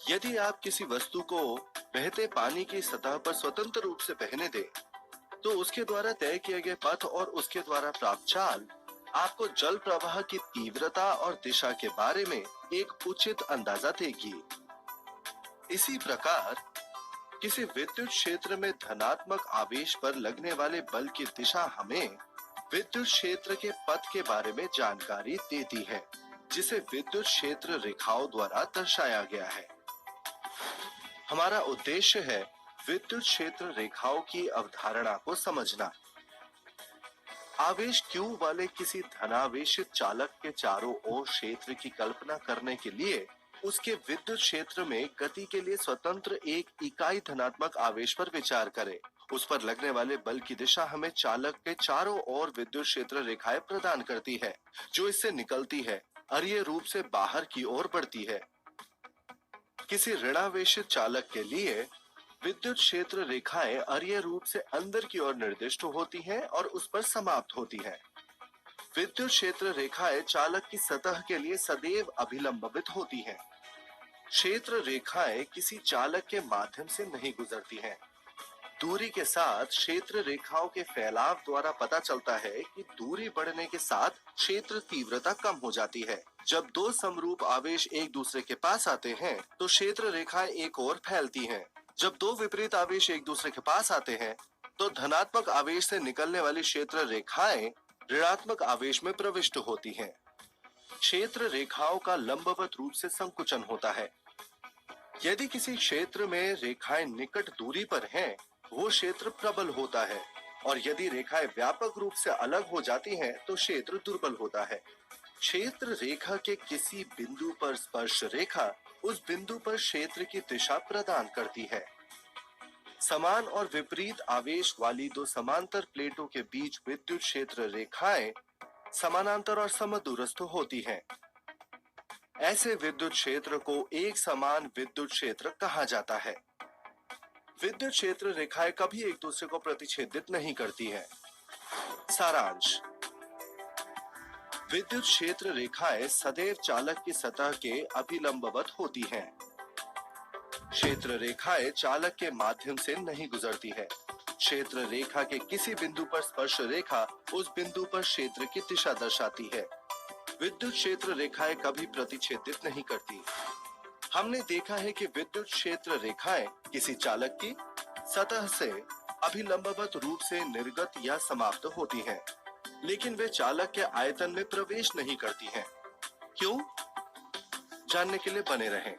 यदि आप किसी वस्तु को बहते पानी की सतह पर स्वतंत्र रूप से बहने दें, तो उसके द्वारा तय किए गए पथ और उसके द्वारा प्राप्त चाल आपको जल प्रवाह की तीव्रता और दिशा के बारे में एक उचित अंदाजा देगी। इसी प्रकार किसी विद्युत क्षेत्र में धनात्मक आवेश पर लगने वाले बल की दिशा हमें विद्युत क्षेत्र के पथ के बारे में जानकारी देती है, जिसे विद्युत क्षेत्र रेखाओं द्वारा दर्शाया गया है। हमारा उद्देश्य है विद्युत क्षेत्र रेखाओं की अवधारणा को समझना। आवेश Q वाले किसी धनावेशित चालक के चारों ओर क्षेत्र की कल्पना करने के लिए उसके विद्युत क्षेत्र में गति के लिए स्वतंत्र एक इकाई धनात्मक आवेश पर विचार करें। उस पर लगने वाले बल की दिशा हमें चालक के चारों ओर विद्युत क्षेत्र रेखाएं प्रदान करती है, जो इससे निकलती है अरीय रूप से बाहर की ओर बढ़ती है। किसी ऋणावेशित चालक के लिए विद्युत क्षेत्र रेखाएं अरीय रूप से अंदर की ओर निर्दिष्ट होती हैं और उस पर समाप्त होती हैं। विद्युत क्षेत्र रेखाएं चालक की सतह के लिए सदैव अभिलंबित होती हैं। क्षेत्र रेखाएं किसी चालक के माध्यम से नहीं गुजरती हैं। दूरी के साथ क्षेत्र रेखाओं के फैलाव द्वारा पता चलता है कि दूरी बढ़ने के साथ क्षेत्र तीव्रता कम हो जाती है। जब दो समरूप आवेश एक दूसरे के पास आते हैं, तो क्षेत्र रेखाएं एक ओर फैलती हैं। जब दो विपरीत आवेश एक दूसरे के पास आते हैं, तो धनात्मक आवेश से निकलने वाली क्षेत्र रेखाएं ऋणात्मक आवेश में प्रविष्ट होती हैं। क्षेत्र रेखाओं का लंबवत रूप से संकुचन होता है। यदि किसी क्षेत्र में रेखाएं निकट दूरी पर हैं, वो क्षेत्र प्रबल होता है, और यदि रेखाएं व्यापक रूप से अलग हो जाती हैं, तो क्षेत्र दुर्बल होता है। क्षेत्र रेखा के किसी बिंदु पर स्पर्श रेखा उस बिंदु पर क्षेत्र की दिशा प्रदान करती है। समान और विपरीत आवेश वाली दो समांतर प्लेटों के बीच विद्युत क्षेत्र रेखाएं समानांतर और समदूरस्थ होती हैं। ऐसे विद्युत क्षेत्र को एक समान विद्युत क्षेत्र कहा जाता है। विद्युत क्षेत्र रेखाएं कभी एक दूसरे को प्रतिच्छेदित नहीं करती हैं। सारांश: विद्युत क्षेत्र रेखाएं सदैव चालक की सतह के अभिलंबवत होती हैं। क्षेत्र रेखाएं चालक के माध्यम से नहीं गुजरती है। क्षेत्र रेखा के किसी बिंदु पर स्पर्श रेखा उस बिंदु पर क्षेत्र की दिशा दर्शाती है। विद्युत क्षेत्र रेखाएं कभी प्रतिच्छेदित नहीं करती। हमने देखा है कि विद्युत क्षेत्र रेखाएं किसी चालक की सतह से अभिलंबवत रूप से निर्गत या समाप्त होती हैं, लेकिन वे चालक के आयतन में प्रवेश नहीं करती हैं। क्यों? जानने के लिए बने रहें।